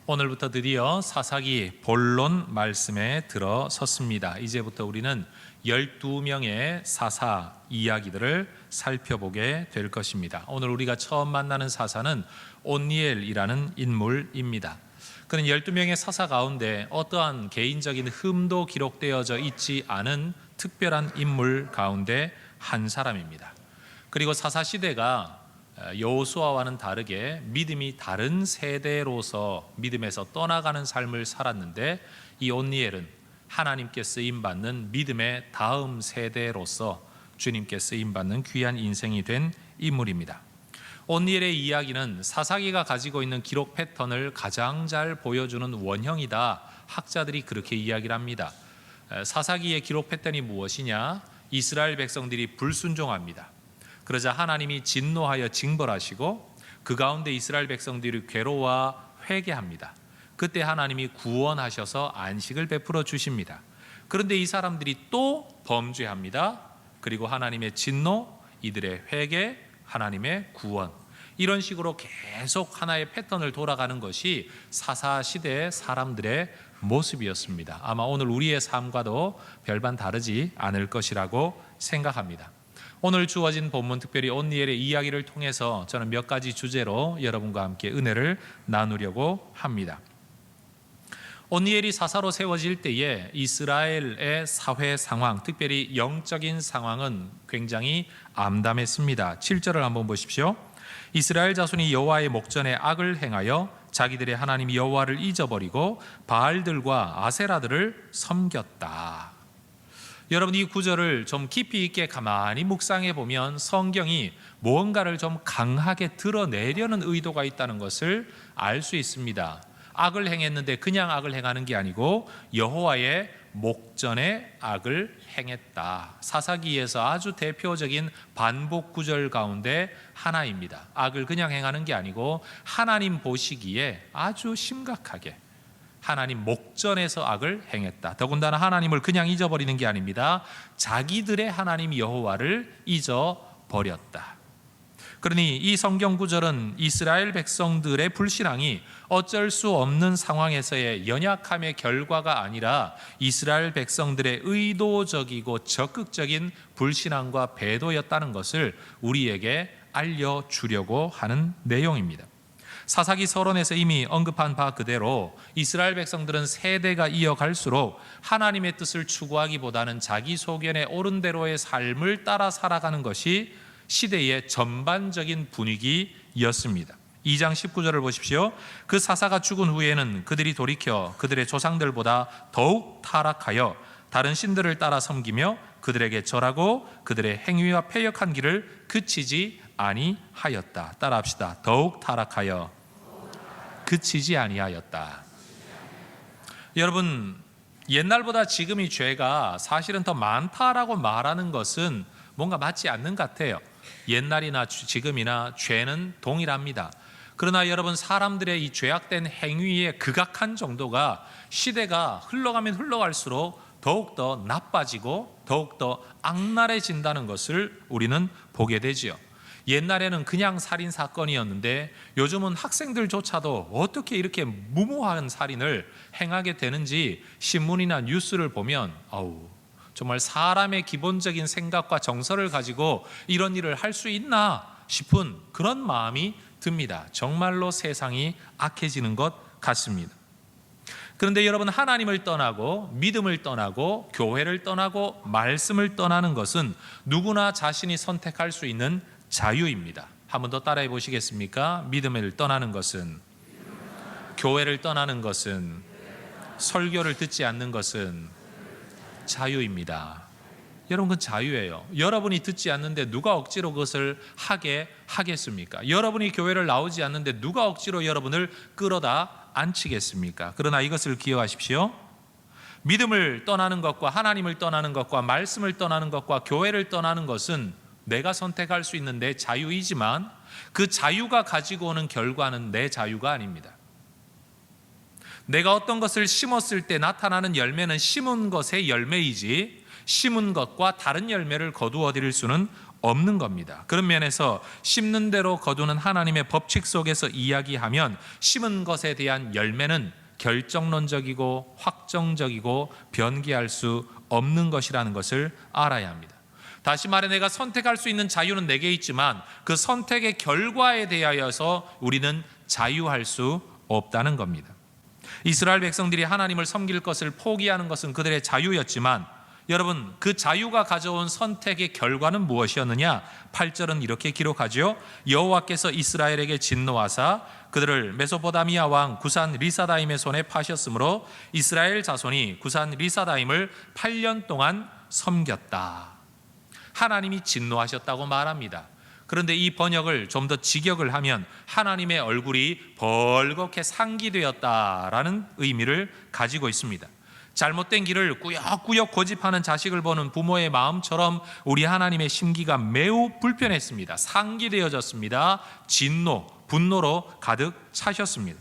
오늘부터 드디어 사사기 본론 말씀에 들어섰습니다. 이제부터 우리는 12명의 사사 이야기들을 살펴보게 될 것입니다. 오늘 우리가 처음 만나는 사사는 온니엘이라는 인물입니다. 그는 12명의 사사 가운데 어떠한 개인적인 흠도 기록되어져 있지 않은 특별한 인물 가운데 한 사람입니다. 그리고 사사 시대가 여호수아와는 다르게 믿음이 다른 세대로서 믿음에서 떠나가는 삶을 살았는데, 이 온니엘은 하나님께 쓰임받는 믿음의 다음 세대로서 주님께 쓰임받는 귀한 인생이 된 인물입니다. 온니엘의 이야기는 사사기가 가지고 있는 기록 패턴을 가장 잘 보여주는 원형이다. 학자들이 그렇게 이야기를 합니다. 사사기의 기록 패턴이 무엇이냐? 이스라엘 백성들이 불순종합니다. 그러자 하나님이 진노하여 징벌하시고 그 가운데 이스라엘 백성들이 괴로워 회개합니다. 그때 하나님이 구원하셔서 안식을 베풀어 주십니다. 그런데 이 사람들이 또 범죄합니다. 그리고 하나님의 진노, 이들의 회개, 하나님의 구원, 이런 식으로 계속 하나의 패턴을 돌아가는 것이 사사시대의 사람들의 모습이었습니다. 아마 오늘 우리의 삶과도 별반 다르지 않을 것이라고 생각합니다. 오늘 주어진 본문, 특별히 온니엘의 이야기를 통해서 저는 몇 가지 주제로 여러분과 함께 은혜를 나누려고 합니다. 온니엘이 사사로 세워질 때에 이스라엘의 사회 상황, 특별히 영적인 상황은 굉장히 암담했습니다. 7절을 한번 보십시오. 이스라엘 자손이 여호와의 목전에 악을 행하여 자기들의 하나님 여호와를 잊어버리고 바알들과 아세라들을 섬겼다. 여러분, 이 구절을 좀 깊이 있게 가만히 묵상해 보면 성경이 무언가를 좀 강하게 드러내려는 의도가 있다는 것을 알 수 있습니다. 악을 행했는데 그냥 악을 행하는 게 아니고 여호와의 목전에 악을 행했다. 사사기에서 아주 대표적인 반복 구절 가운데 하나입니다. 악을 그냥 행하는 게 아니고 하나님 보시기에 아주 심각하게 하나님 목전에서 악을 행했다. 더군다나 하나님을 그냥 잊어버리는 게 아닙니다. 자기들의 하나님 여호와를 잊어버렸다. 그러니 이 성경 구절은 이스라엘 백성들의 불신앙이 어쩔 수 없는 상황에서의 연약함의 결과가 아니라 이스라엘 백성들의 의도적이고 적극적인 불신앙과 배도였다는 것을 우리에게 알려주려고 하는 내용입니다. 사사기 서론에서 이미 언급한 바 그대로 이스라엘 백성들은 세대가 이어갈수록 하나님의 뜻을 추구하기보다는 자기 소견에 옳은 대로의 삶을 따라 살아가는 것이 시대의 전반적인 분위기였습니다. 2장 19절을 보십시오. 그 사사가 죽은 후에는 그들이 돌이켜 그들의 조상들보다 더욱 타락하여 다른 신들을 따라 섬기며 그들에게 절하고 그들의 행위와 패역한 길을 그치지 아니하였다. 따라합시다. 더욱 타락하여 그치지 아니하였다. 여러분, 옛날보다 지금이 죄가 사실은 더 많다라고 말하는 것은 뭔가 맞지 않는 것 같아요. 옛날이나 지금이나 죄는 동일합니다. 그러나 여러분, 사람들의 이 죄악된 행위의 극악한 정도가 시대가 흘러가면 흘러갈수록 더욱더 나빠지고 더욱더 악랄해진다는 것을 우리는 보게 되지요. 옛날에는 그냥 살인 사건이었는데 요즘은 학생들조차도 어떻게 이렇게 무모한 살인을 행하게 되는지 신문이나 뉴스를 보면 정말 사람의 기본적인 생각과 정서를 가지고 이런 일을 할 수 있나 싶은 그런 마음이 듭니다. 정말로 세상이 악해지는 것 같습니다. 그런데 여러분, 하나님을 떠나고 믿음을 떠나고 교회를 떠나고 말씀을 떠나는 것은 누구나 자신이 선택할 수 있는 자유입니다. 한 번 더 따라해 보시겠습니까? 믿음을 떠나는 것은, 교회를 떠나는 것은, 설교를 듣지 않는 것은 자유입니다. 여러분, 그건 자유예요. 여러분이 듣지 않는데 누가 억지로 그것을 하게 하겠습니까? 여러분이 교회를 나오지 않는데 누가 억지로 여러분을 끌어다 앉히겠습니까? 그러나 이것을 기억하십시오. 믿음을 떠나는 것과 하나님을 떠나는 것과 말씀을 떠나는 것과 교회를 떠나는 것은 내가 선택할 수 있는 내 자유이지만 그 자유가 가지고 오는 결과는 내 자유가 아닙니다. 내가 어떤 것을 심었을 때 나타나는 열매는 심은 것의 열매이지 심은 것과 다른 열매를 거두어 드릴 수는 없는 겁니다. 그런 면에서 심는 대로 거두는 하나님의 법칙 속에서 이야기하면 심은 것에 대한 열매는 결정론적이고 확정적이고 변기할 수 없는 것이라는 것을 알아야 합니다. 다시 말해 내가 선택할 수 있는 자유는 내게 있지만 그 선택의 결과에 대하여서 우리는 자유할 수 없다는 겁니다. 이스라엘 백성들이 하나님을 섬길 것을 포기하는 것은 그들의 자유였지만 여러분, 그 자유가 가져온 선택의 결과는 무엇이었느냐? 8절은 이렇게 기록하죠. 여호와께서 이스라엘에게 진노하사 그들을 메소포타미아 왕 구산 리사다임의 손에 파셨으므로 이스라엘 자손이 구산 리사다임을 8년 동안 섬겼다. 하나님이 진노하셨다고 말합니다. 그런데 이 번역을 좀 더 직역을 하면 하나님의 얼굴이 벌겋게 상기되었다라는 의미를 가지고 있습니다. 잘못된 길을 꾸역꾸역 고집하는 자식을 보는 부모의 마음처럼 우리 하나님의 심기가 매우 불편했습니다. 상기되어졌습니다. 진노, 분노로 가득 차셨습니다.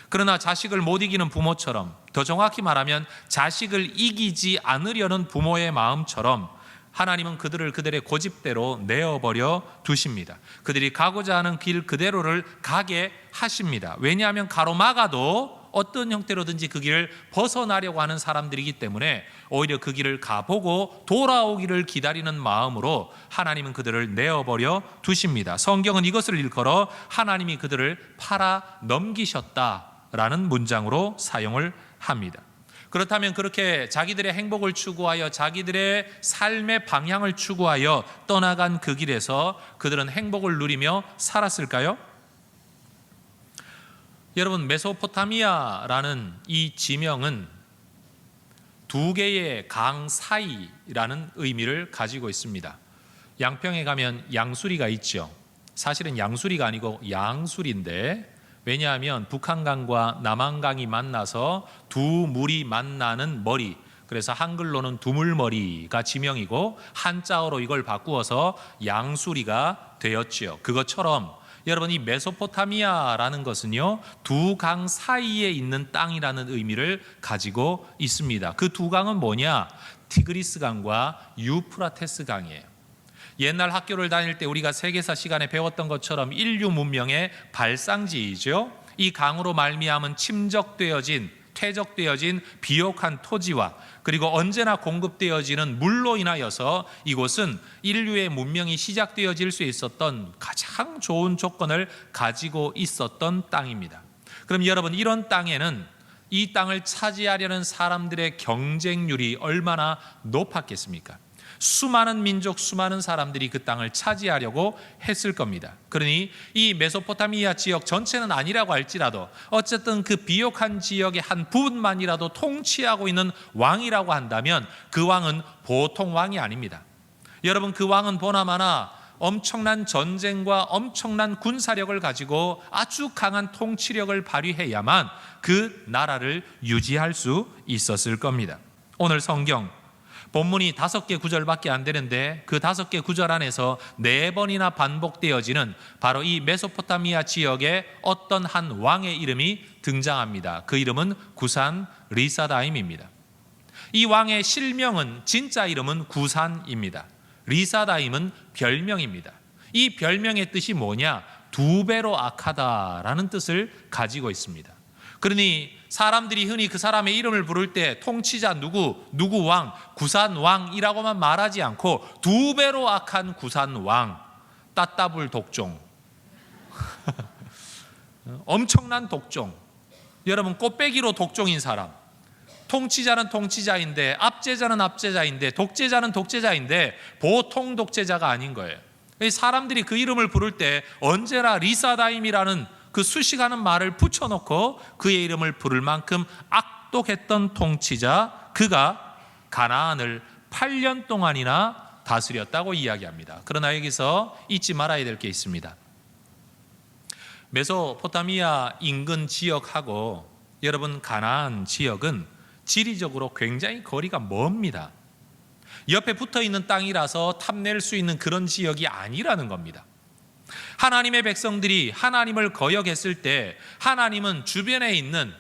그러나 자식을 못 이기는 부모처럼, 더 정확히 말하면 자식을 이기지 않으려는 부모의 마음처럼 하나님은 그들의 고집대로 내어버려 두십니다. 그들이 가고자 하는 길 그대로를 가게 하십니다. 왜냐하면 가로막아도 어떤 형태로든지 그 길을 벗어나려고 하는 사람들이기 때문에 오히려 그 길을 가보고 돌아오기를 기다리는 마음으로 하나님은 그들을 내어버려 두십니다. 성경은 이것을 일컬어 하나님이 그들을 팔아 넘기셨다라는 문장으로 사용을 합니다. 그렇다면 그렇게 자기들의 행복을 추구하여 자기들의 삶의 방향을 추구하여 떠나간 그 길에서 그들은 행복을 누리며 살았을까요? 여러분, 메소포타미아라는 이 지명은 두 개의 강 사이라는 의미를 가지고 있습니다. 양평에 가면 양수리가 있죠. 사실은 양수리가 아니고 양수리인데, 왜냐하면 북한강과 남한강이 만나서 두 물이 만나는 머리, 그래서 한글로는 두물머리가 지명이고 한자어로 이걸 바꾸어서 양수리가 되었지요. 그것처럼 여러분, 이 메소포타미아라는 것은요, 두 강 사이에 있는 땅이라는 의미를 가지고 있습니다. 그 두 강은 뭐냐? 티그리스 강과 유프라테스 강이에요. 옛날 학교를 다닐 때 우리가 세계사 시간에 배웠던 것처럼 인류 문명의 발상지이죠. 이 강으로 말미암은 퇴적되어진 비옥한 토지와 그리고 언제나 공급되어지는 물로 인하여서 이곳은 인류의 문명이 시작되어질 수 있었던 가장 좋은 조건을 가지고 있었던 땅입니다. 그럼 여러분, 이런 땅에는 이 땅을 차지하려는 사람들의 경쟁률이 얼마나 높았겠습니까? 수많은 민족, 수많은 사람들이 그 땅을 차지하려고 했을 겁니다. 그러니 이 메소포타미아 지역 전체는 아니라고 할지라도 어쨌든 그 비옥한 지역의 한 부분만이라도 통치하고 있는 왕이라고 한다면 그 왕은 보통 왕이 아닙니다. 여러분, 그 왕은 보나마나 엄청난 전쟁과 엄청난 군사력을 가지고 아주 강한 통치력을 발휘해야만 그 나라를 유지할 수 있었을 겁니다. 오늘 성경 본문이 5개 구절밖에 안 되는데 그 5개 구절 안에서 4번이나 반복되어지는 바로 이 메소포타미아 지역의 어떤 한 왕의 이름이 등장합니다. 그 이름은 구산 리사다임입니다. 이 왕의 실명은, 진짜 이름은 구산입니다. 리사다임은 별명입니다. 이 별명의 뜻이 뭐냐? 2배로 악하다라는 뜻을 가지고 있습니다. 그러니 사람들이 흔히 그 사람의 이름을 부를 때 통치자 누구 왕, 구산 왕이라고만 말하지 않고 2배로 악한 구산 왕, 따따불 독종, 엄청난 독종. 여러분, 꽃배기로 독종인 사람, 통치자는 통치자인데, 압제자는 압제자인데, 독재자는 독재자인데 보통 독재자가 아닌 거예요. 사람들이 그 이름을 부를 때 언제나 리사다임이라는 그 수식하는 말을 붙여놓고 그의 이름을 부를 만큼 악독했던 통치자, 그가 가나안을 8년 동안이나 다스렸다고 이야기합니다. 그러나 여기서 잊지 말아야 될 게 있습니다. 메소포타미아 인근 지역하고 여러분 가나안 지역은 지리적으로 굉장히 거리가 멉니다. 옆에 붙어있는 땅이라서 탐낼 수 있는 그런 지역이 아니라는 겁니다. 하나님의 백성들이 하나님을 거역했을 때 하나님은 주변에 있는,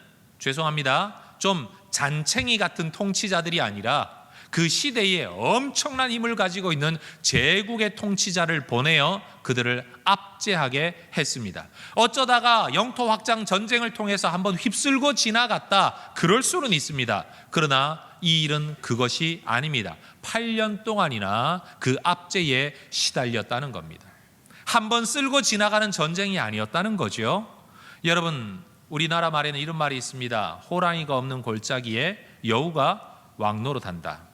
좀 잔챙이 같은 통치자들이 아니라 그 시대에 엄청난 힘을 가지고 있는 제국의 통치자를 보내어 그들을 압제하게 했습니다. 어쩌다가 영토 확장 전쟁을 통해서 한번 휩쓸고 지나갔다, 그럴 수는 있습니다. 그러나 이 일은 그것이 아닙니다. 8년 동안이나 그 압제에 시달렸다는 겁니다. 한번 쓸고 지나가는 전쟁이 아니었다는 거죠. 여러분, 우리나라 말에는 이런 말이 있습니다. 호랑이가 없는 골짜기에 여우가 왕노릇한다.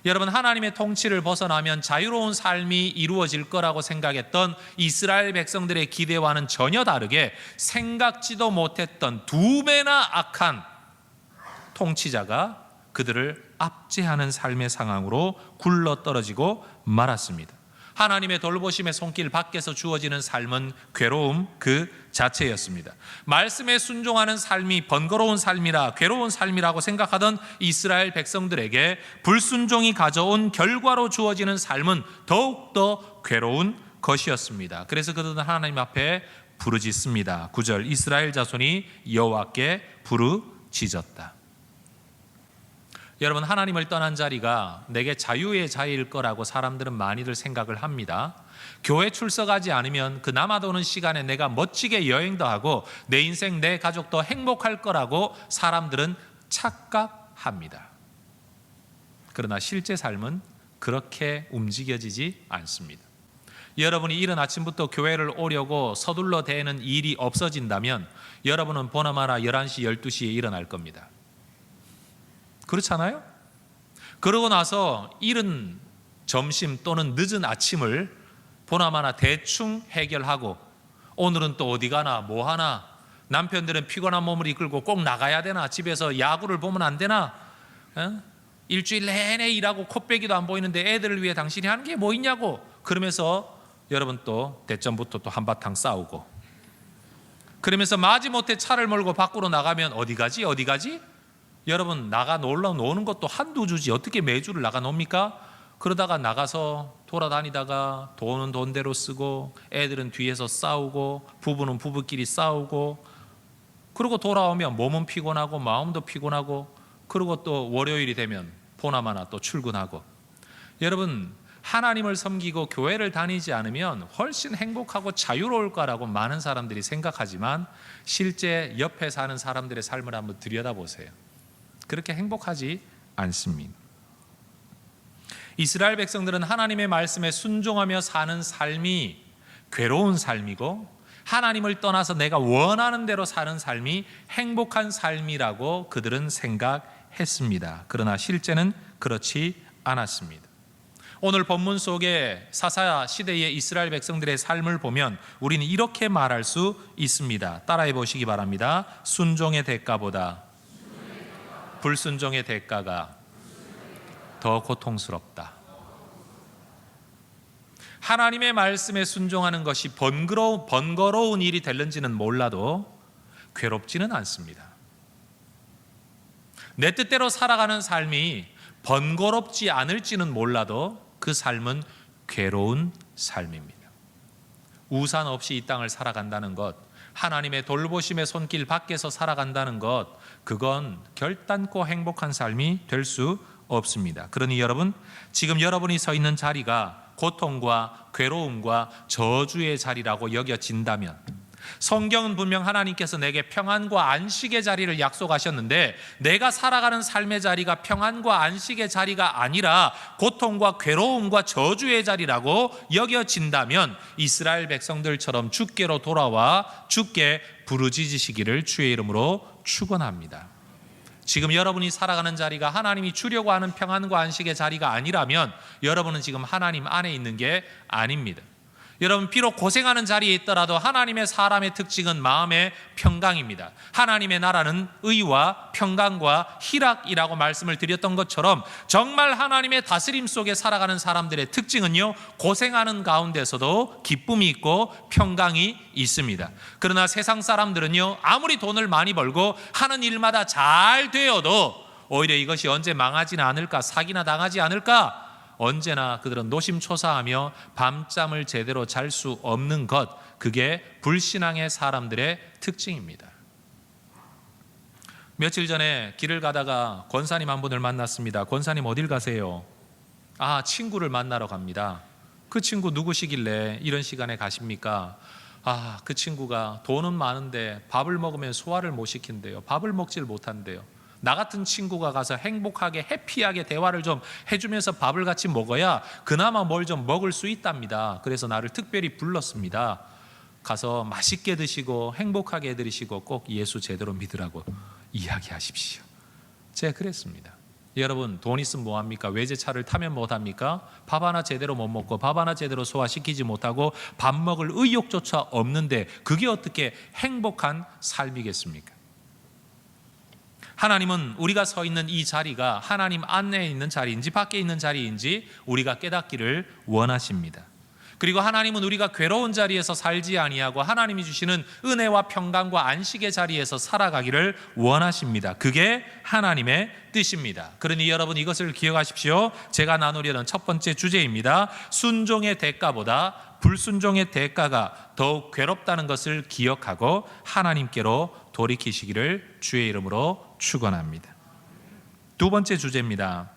여러분, 하나님의 통치를 벗어나면 자유로운 삶이 이루어질 거라고 생각했던 이스라엘 백성들의 기대와는 전혀 다르게 생각지도 못했던 2배나 악한 통치자가 그들을 압제하는 삶의 상황으로 굴러떨어지고 말았습니다. 하나님의 돌보심의 손길 밖에서 주어지는 삶은 괴로움 그 자체였습니다. 말씀에 순종하는 삶이 번거로운 삶이라 괴로운 삶이라고 생각하던 이스라엘 백성들에게 불순종이 가져온 결과로 주어지는 삶은 더욱더 괴로운 것이었습니다. 그래서 그들은 하나님 앞에 부르짖습니다. 9절, 이스라엘 자손이 여호와께 부르짖었다. 여러분, 하나님을 떠난 자리가 내게 자유의 자리일 거라고 사람들은 많이들 생각을 합니다. 교회 출석하지 않으면 그 남아도는 시간에 내가 멋지게 여행도 하고 내 인생 내 가족도 행복할 거라고 사람들은 착각합니다. 그러나 실제 삶은 그렇게 움직여지지 않습니다. 여러분이 이른 아침부터 교회를 오려고 서둘러 대는 일이 없어진다면 여러분은 보나마나 11시, 12시에 일어날 겁니다. 그렇잖아요? 그러고 나서 이른 점심 또는 늦은 아침을 보나마나 대충 해결하고 오늘은 또 어디 가나 뭐 하나, 남편들은 피곤한 몸을 이끌고 꼭 나가야 되나, 집에서 야구를 보면 안 되나, 일주일 내내 일하고 코빼기도 안 보이는데 애들을 위해 당신이 하는 게 뭐 있냐고, 그러면서 여러분 또 대전부터 또 한바탕 싸우고, 그러면서 마지못해 차를 몰고 밖으로 나가면 어디 가지? 여러분, 나가 노는 것도 한두 주지 어떻게 매주를 나가 놉니까? 그러다가 나가서 돌아다니다가 돈은 돈대로 쓰고 애들은 뒤에서 싸우고 부부는 부부끼리 싸우고, 그리고 돌아오면 몸은 피곤하고 마음도 피곤하고, 그리고 또 월요일이 되면 보나마나 또 출근하고. 여러분, 하나님을 섬기고 교회를 다니지 않으면 훨씬 행복하고 자유로울 거라고 많은 사람들이 생각하지만 실제 옆에 사는 사람들의 삶을 한번 들여다보세요. 그렇게 행복하지 않습니다. 이스라엘 백성들은 하나님의 말씀에 순종하며 사는 삶이 괴로운 삶이고 하나님을 떠나서 내가 원하는 대로 사는 삶이 행복한 삶이라고 그들은 생각했습니다. 그러나 실제는 그렇지 않았습니다. 오늘 본문 속에 사사 시대의 이스라엘 백성들의 삶을 보면 우리는 이렇게 말할 수 있습니다. 따라해 보시기 바랍니다. 순종의 대가보다 불순종의 대가가 더 고통스럽다. 하나님의 말씀에 순종하는 것이 번거로운 일이 될는지는 몰라도 괴롭지는 않습니다. 내 뜻대로 살아가는 삶이 번거롭지 않을지는 몰라도 그 삶은 괴로운 삶입니다. 우산 없이 이 땅을 살아간다는 것, 하나님의 돌보심의 손길 밖에서 살아간다는 것, 그건 결단코 행복한 삶이 될 수 없습니다. 그러니 여러분, 지금 여러분이 서 있는 자리가 고통과 괴로움과 저주의 자리라고 여겨진다면, 성경은 분명 하나님께서 내게 평안과 안식의 자리를 약속하셨는데 내가 살아가는 삶의 자리가 평안과 안식의 자리가 아니라 고통과 괴로움과 저주의 자리라고 여겨진다면 이스라엘 백성들처럼 주께로 돌아와 주께 부르짖으시기를 주의 이름으로 축원합니다. 지금 여러분이 살아가는 자리가 하나님이 주려고 하는 평안과 안식의 자리가 아니라면 여러분은 지금 하나님 안에 있는 게 아닙니다. 여러분, 비록 고생하는 자리에 있더라도 하나님의 사람의 특징은 마음의 평강입니다. 하나님의 나라는 의와 평강과 희락이라고 말씀을 드렸던 것처럼 정말 하나님의 다스림 속에 살아가는 사람들의 특징은요, 고생하는 가운데서도 기쁨이 있고 평강이 있습니다. 그러나 세상 사람들은요, 아무리 돈을 많이 벌고 하는 일마다 잘 되어도 오히려 이것이 언제 망하지는 않을까, 사기나 당하지 않을까, 언제나 그들은 노심초사하며 밤잠을 제대로 잘 수 없는 것, 그게 불신앙의 사람들의 특징입니다. 며칠 전에 길을 가다가 권사님 한 분을 만났습니다. 권사님 어딜 가세요? 친구를 만나러 갑니다. 그 친구 누구시길래 이런 시간에 가십니까? 그 친구가 돈은 많은데 밥을 먹으면 소화를 못 시킨대요. 밥을 먹질 못한대요. 나 같은 친구가 가서 행복하게 해피하게 대화를 좀 해주면서 밥을 같이 먹어야 그나마 뭘 좀 먹을 수 있답니다. 그래서 나를 특별히 불렀습니다. 가서 맛있게 드시고 행복하게 해드리시고 꼭 예수 제대로 믿으라고 이야기하십시오. 제가 그랬습니다. 여러분, 돈 있으면 뭐합니까? 외제차를 타면 뭐합니까? 밥 하나 제대로 못 먹고 밥 하나 제대로 소화시키지 못하고 밥 먹을 의욕조차 없는데 그게 어떻게 행복한 삶이겠습니까? 하나님은 우리가 서 있는 이 자리가 하나님 안에 있는 자리인지 밖에 있는 자리인지 우리가 깨닫기를 원하십니다. 그리고 하나님은 우리가 괴로운 자리에서 살지 아니하고 하나님이 주시는 은혜와 평강과 안식의 자리에서 살아가기를 원하십니다. 그게 하나님의 뜻입니다. 그러니 여러분, 이것을 기억하십시오. 제가 나누려는 첫 번째 주제입니다. 순종의 대가보다 불순종의 대가가 더욱 괴롭다는 것을 기억하고 하나님께로 돌이키시기를 주의 이름으로 축원합니다. 두 번째 주제입니다.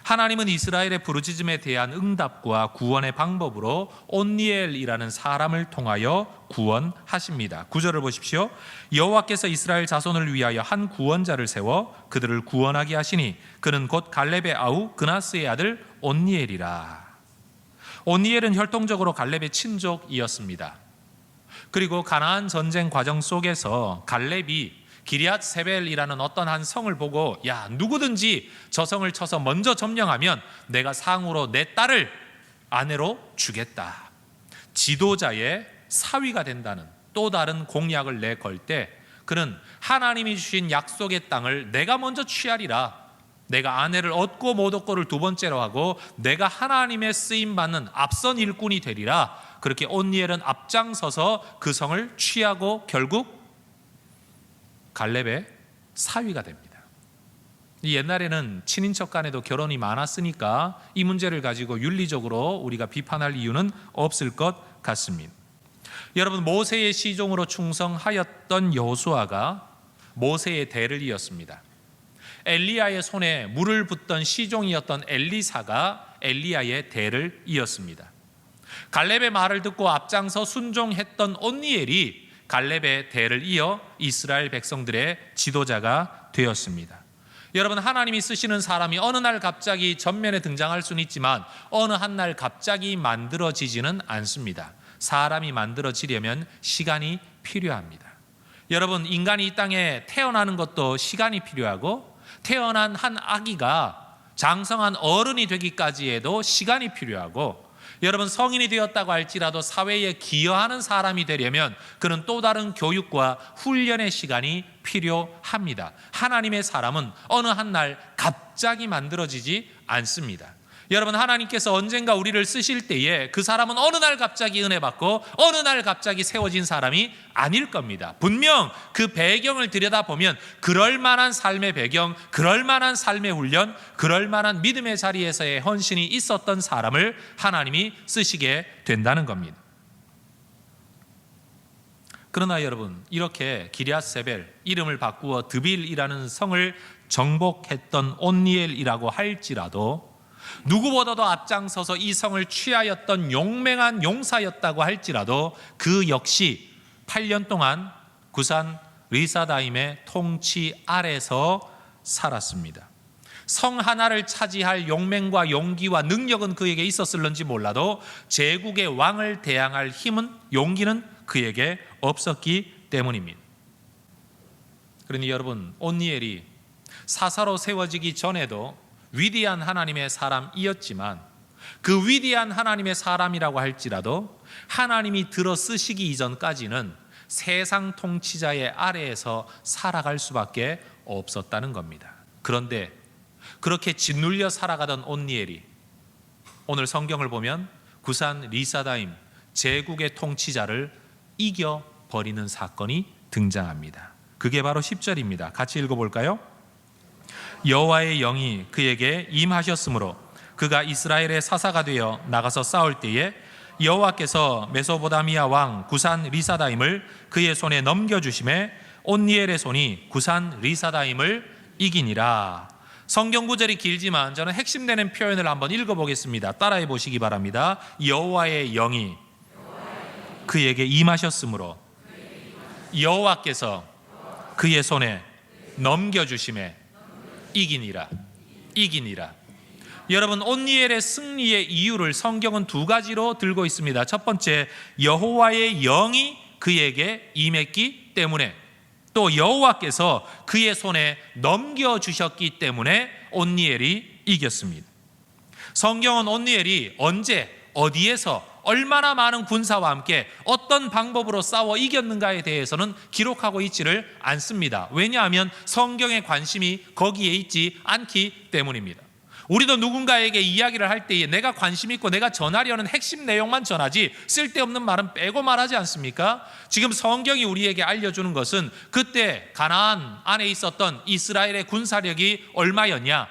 하나님은 이스라엘의 부르짖음에 대한 응답과 구원의 방법으로 온니엘이라는 사람을 통하여 구원하십니다. 9절을 보십시오. 여호와께서 이스라엘 자손을 위하여 한 구원자를 세워 그들을 구원하게 하시니 그는 곧 갈렙의 아우 그나스의 아들 온니엘이라. 온니엘은 혈통적으로 갈렙의 친족이었습니다. 그리고 가나안 전쟁 과정 속에서 갈렙이 기리앗 세벨이라는 어떤 한 성을 보고 누구든지 저 성을 쳐서 먼저 점령하면 내가 상으로 내 딸을 아내로 주겠다. 지도자의 사위가 된다는 또 다른 공약을 내걸 때 그는 하나님이 주신 약속의 땅을 내가 먼저 취하리라. 내가 아내를 얻고 못 얻고를 두 번째로 하고 내가 하나님의 쓰임받는 앞선 일꾼이 되리라. 그렇게 온니엘은 앞장서서 그 성을 취하고 결국 갈렙의 사위가 됩니다. 옛날에는 친인척 간에도 결혼이 많았으니까 이 문제를 가지고 윤리적으로 우리가 비판할 이유는 없을 것 같습니다. 여러분, 모세의 시종으로 충성하였던 여호수아가 모세의 대를 이었습니다. 엘리야의 손에 물을 붓던 시종이었던 엘리사가 엘리야의 대를 이었습니다. 갈렙의 말을 듣고 앞장서 순종했던 온니엘이 갈렙의 대를 이어 이스라엘 백성들의 지도자가 되었습니다. 여러분, 하나님이 쓰시는 사람이 어느 날 갑자기 전면에 등장할 수는 있지만 어느 한 날 갑자기 만들어지지는 않습니다. 사람이 만들어지려면 시간이 필요합니다. 여러분, 인간이 이 땅에 태어나는 것도 시간이 필요하고 태어난 한 아기가 장성한 어른이 되기까지에도 시간이 필요하고 여러분, 성인이 되었다고 할지라도 사회에 기여하는 사람이 되려면 그는 또 다른 교육과 훈련의 시간이 필요합니다. 하나님의 사람은 어느 한 날 갑자기 만들어지지 않습니다. 여러분, 하나님께서 언젠가 우리를 쓰실 때에 그 사람은 어느 날 갑자기 은혜 받고 어느 날 갑자기 세워진 사람이 아닐 겁니다. 분명 그 배경을 들여다보면 그럴 만한 삶의 배경, 그럴 만한 삶의 훈련, 그럴 만한 믿음의 자리에서의 헌신이 있었던 사람을 하나님이 쓰시게 된다는 겁니다. 그러나 여러분, 이렇게 기리앗 세벨, 이름을 바꾸어 드빌이라는 성을 정복했던 온니엘이라고 할지라도 누구보다도 앞장서서 이 성을 취하였던 용맹한 용사였다고 할지라도 그 역시 8년 동안 구산 리사다임의 통치 아래서 살았습니다. 성 하나를 차지할 용맹과 용기와 능력은 그에게 있었을런지 몰라도 제국의 왕을 대항할 힘은, 용기는 그에게 없었기 때문입니다. 그러니 여러분, 온니엘이 사사로 세워지기 전에도 위대한 하나님의 사람이었지만 그 위대한 하나님의 사람이라고 할지라도 하나님이 들어 쓰시기 이전까지는 세상 통치자의 아래에서 살아갈 수밖에 없었다는 겁니다. 그런데 그렇게 짓눌려 살아가던 온니엘이 오늘 성경을 보면 구산 리사다임 제국의 통치자를 이겨버리는 사건이 등장합니다. 그게 바로 10절입니다. 같이 읽어볼까요? 여호와의 영이 그에게 임하셨으므로 그가 이스라엘의 사사가 되어 나가서 싸울 때에 여호와께서 메소보다미아 왕 구산 리사다임을 그의 손에 넘겨주심에 온니엘의 손이 구산 리사다임을 이기니라. 성경 구절이 길지만 저는 핵심되는 표현을 한번 읽어보겠습니다. 따라해 보시기 바랍니다. 여호와의 영이 그에게 임하셨으므로 여호와께서 그의 손에 넘겨주심에 이기니라. 이기니라. 여러분, 온니엘의 승리의 이유를 성경은 두 가지로 들고 있습니다. 첫 번째, 여호와의 영이 그에게 임했기 때문에, 또 여호와께서 그의 손에 넘겨주셨기 때문에 온니엘이 이겼습니다. 성경은 온니엘이 언제, 어디에서, 얼마나 많은 군사와 함께 어떤 방법으로 싸워 이겼는가에 대해서는 기록하고 있지를 않습니다. 왜냐하면 성경의 관심이 거기에 있지 않기 때문입니다. 우리도 누군가에게 이야기를 할 때에 내가 관심 있고 내가 전하려는 핵심 내용만 전하지 쓸데없는 말은 빼고 말하지 않습니까? 지금 성경이 우리에게 알려주는 것은 그때 가나안 안에 있었던 이스라엘의 군사력이 얼마였냐,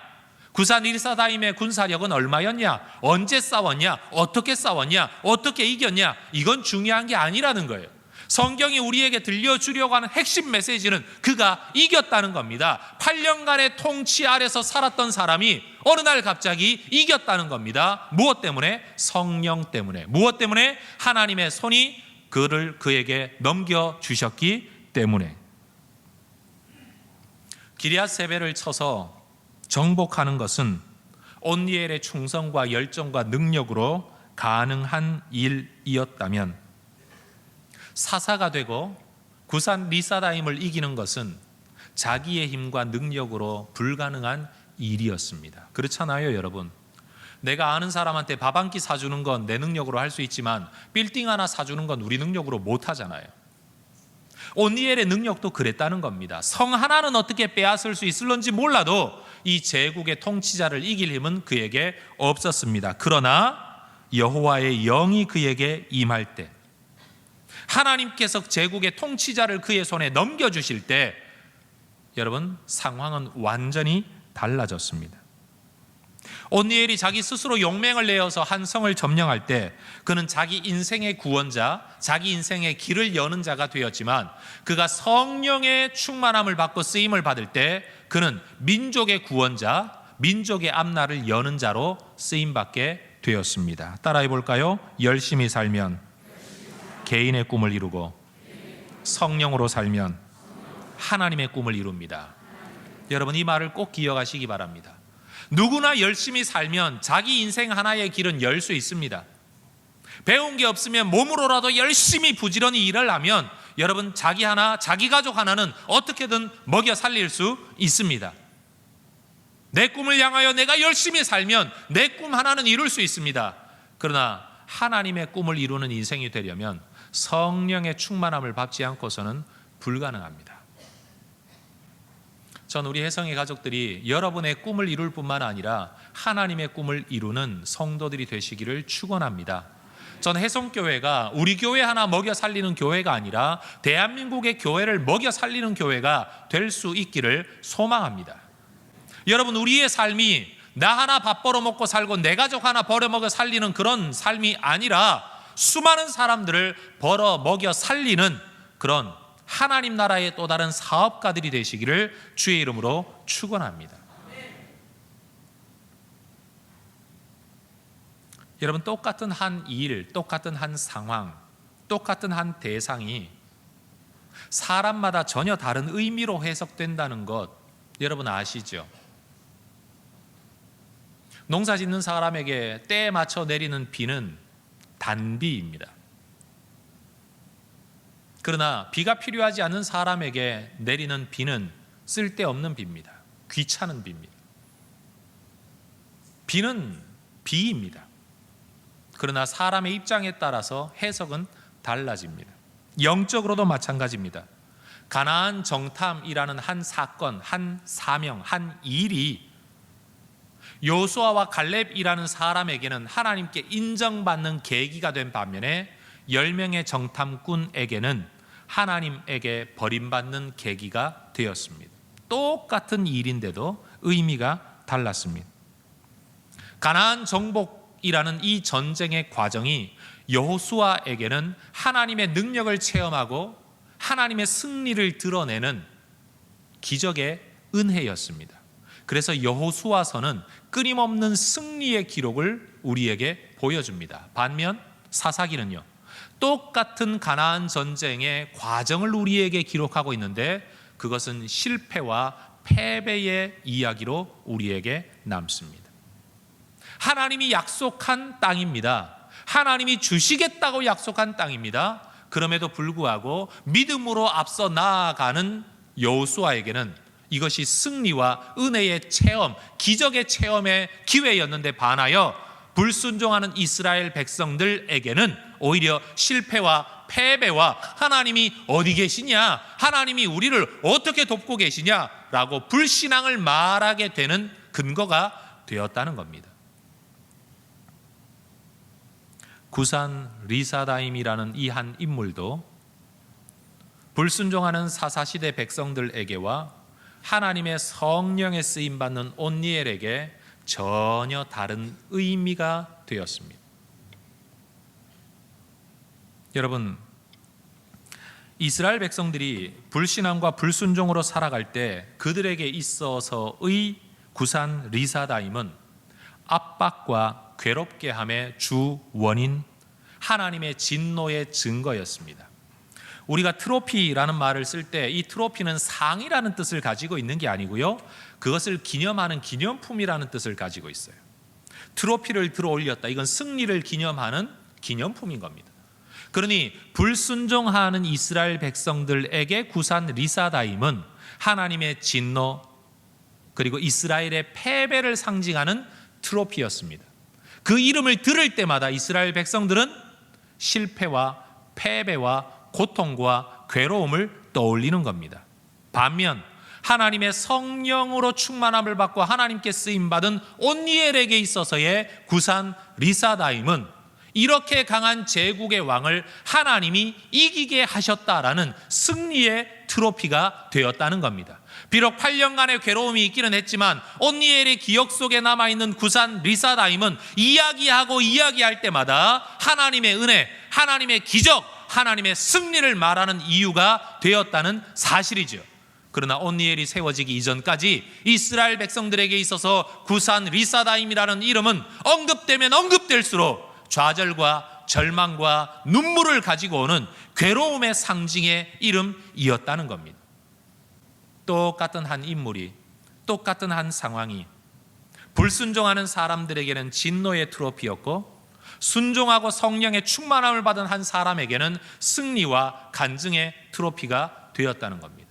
구산 리사다임의 군사력은 얼마였냐, 언제 싸웠냐, 어떻게 싸웠냐, 어떻게 이겼냐, 이건 중요한 게 아니라는 거예요. 성경이 우리에게 들려주려고 하는 핵심 메시지는 그가 이겼다는 겁니다. 8년간의 통치 아래서 살았던 사람이 어느 날 갑자기 이겼다는 겁니다. 무엇 때문에? 성령 때문에. 무엇 때문에? 하나님의 손이 그에게 넘겨주셨기 때문에. 기럇 세벨을 쳐서 정복하는 것은 온니엘의 충성과 열정과 능력으로 가능한 일이었다면, 사사가 되고 구산 리사다임을 이기는 것은 자기의 힘과 능력으로 불가능한 일이었습니다. 그렇잖아요, 여러분. 내가 아는 사람한테 밥 한 끼 사주는 건 내 능력으로 할 수 있지만 빌딩 하나 사주는 건 우리 능력으로 못 하잖아요. 온니엘의 능력도 그랬다는 겁니다. 성 하나는 어떻게 빼앗을 수 있을런지 몰라도 이 제국의 통치자를 이길 힘은 그에게 없었습니다. 그러나 여호와의 영이 그에게 임할 때, 하나님께서 제국의 통치자를 그의 손에 넘겨주실 때, 여러분, 상황은 완전히 달라졌습니다. 온니엘이 자기 스스로 용맹을 내어서 한 성을 점령할 때 그는 자기 인생의 구원자, 자기 인생의 길을 여는 자가 되었지만, 그가 성령의 충만함을 받고 쓰임을 받을 때 그는 민족의 구원자, 민족의 앞날을 여는 자로 쓰임받게 되었습니다. 따라해 볼까요? 열심히 살면 개인의 꿈을 이루고 성령으로 살면 하나님의 꿈을 이룹니다. 여러분, 이 말을 꼭 기억하시기 바랍니다. 누구나 열심히 살면 자기 인생 하나의 길은 열 수 있습니다. 배운 게 없으면 몸으로라도 열심히 부지런히 일을 하면 여러분, 자기 하나, 자기 가족 하나는 어떻게든 먹여 살릴 수 있습니다. 내 꿈을 향하여 내가 열심히 살면 내 꿈 하나는 이룰 수 있습니다. 그러나 하나님의 꿈을 이루는 인생이 되려면 성령의 충만함을 받지 않고서는 불가능합니다. 전 우리 혜성의 가족들이 여러분의 꿈을 이룰 뿐만 아니라 하나님의 꿈을 이루는 성도들이 되시기를 축원합니다. 전 혜성교회가 우리 교회 하나 먹여 살리는 교회가 아니라 대한민국의 교회를 먹여 살리는 교회가 될 수 있기를 소망합니다. 여러분, 우리의 삶이 나 하나 밥 벌어 먹고 살고 내 가족 하나 벌어 먹여 살리는 그런 삶이 아니라 수많은 사람들을 벌어 먹여 살리는 그런 하나님 나라의 또 다른 사업가들이 되시기를 주의 이름으로 축원합니다. 여러분, 똑같은 한 일, 똑같은 한 상황, 똑같은 한 대상이 사람마다 전혀 다른 의미로 해석된다는 것 여러분 아시죠? 농사 짓는 사람에게 때에 맞춰 내리는 비는 단비입니다. 그러나 비가 필요하지 않은 사람에게 내리는 비는 쓸데없는 비입니다. 귀찮은 비입니다. 비는 비입니다. 그러나 사람의 입장에 따라서 해석은 달라집니다. 영적으로도 마찬가지입니다. 가나안 정탐이라는 한 사건, 한 사명, 한 일이 요수아와 갈렙이라는 사람에게는 하나님께 인정받는 계기가 된 반면에 10명의 정탐꾼에게는 하나님에게 버림받는 계기가 되었습니다. 똑같은 일인데도 의미가 달랐습니다. 가나안 정복이라는 이 전쟁의 과정이 여호수아에게는 하나님의 능력을 체험하고 하나님의 승리를 드러내는 기적의 은혜였습니다. 그래서 여호수아서는 끊임없는 승리의 기록을 우리에게 보여줍니다. 반면 사사기는요, 똑같은 가나안 전쟁의 과정을 우리에게 기록하고 있는데 그것은 실패와 패배의 이야기로 우리에게 남습니다. 하나님이 약속한 땅입니다. 하나님이 주시겠다고 약속한 땅입니다. 그럼에도 불구하고 믿음으로 앞서 나아가는 여호수아에게는 이것이 승리와 은혜의 체험, 기적의 체험의 기회였는데 반하여 불순종하는 이스라엘 백성들에게는 오히려 실패와 패배와 하나님이 어디 계시냐, 하나님이 우리를 어떻게 돕고 계시냐라고 불신앙을 말하게 되는 근거가 되었다는 겁니다. 구산 리사다임이라는 이 한 인물도 불순종하는 사사시대 백성들에게와 하나님의 성령에 쓰임받는 온니엘에게 전혀 다른 의미가 되었습니다. 여러분, 이스라엘 백성들이 불신앙과 불순종으로 살아갈 때 그들에게 있어서의 구산 리사다임은 압박과 괴롭게 함의 주 원인, 하나님의 진노의 증거였습니다. 우리가 트로피라는 말을 쓸 때 이 트로피는 상이라는 뜻을 가지고 있는 게 아니고요, 그것을 기념하는 기념품이라는 뜻을 가지고 있어요. 트로피를 들어 올렸다, 이건 승리를 기념하는 기념품인 겁니다. 그러니 불순종하는 이스라엘 백성들에게 구산 리사다임은 하나님의 진노 그리고 이스라엘의 패배를 상징하는 트로피였습니다. 그 이름을 들을 때마다 이스라엘 백성들은 실패와 패배와 고통과 괴로움을 떠올리는 겁니다. 반면 하나님의 성령으로 충만함을 받고 하나님께 쓰임받은 온니엘에게 있어서의 구산 리사다임은 이렇게 강한 제국의 왕을 하나님이 이기게 하셨다라는 승리의 트로피가 되었다는 겁니다. 비록 8년간의 괴로움이 있기는 했지만 온니엘의 기억 속에 남아있는 구산 리사다임은 이야기하고 이야기할 때마다 하나님의 은혜, 하나님의 기적, 하나님의 승리를 말하는 이유가 되었다는 사실이죠. 그러나 온니엘이 세워지기 이전까지 이스라엘 백성들에게 있어서 구산 리사다임이라는 이름은 언급되면 언급될수록 좌절과 절망과 눈물을 가지고 오는 괴로움의 상징의 이름이었다는 겁니다. 똑같은 한 인물이, 똑같은 한 상황이 불순종하는 사람들에게는 진노의 트로피였고 순종하고 성령의 충만함을 받은 한 사람에게는 승리와 간증의 트로피가 되었다는 겁니다.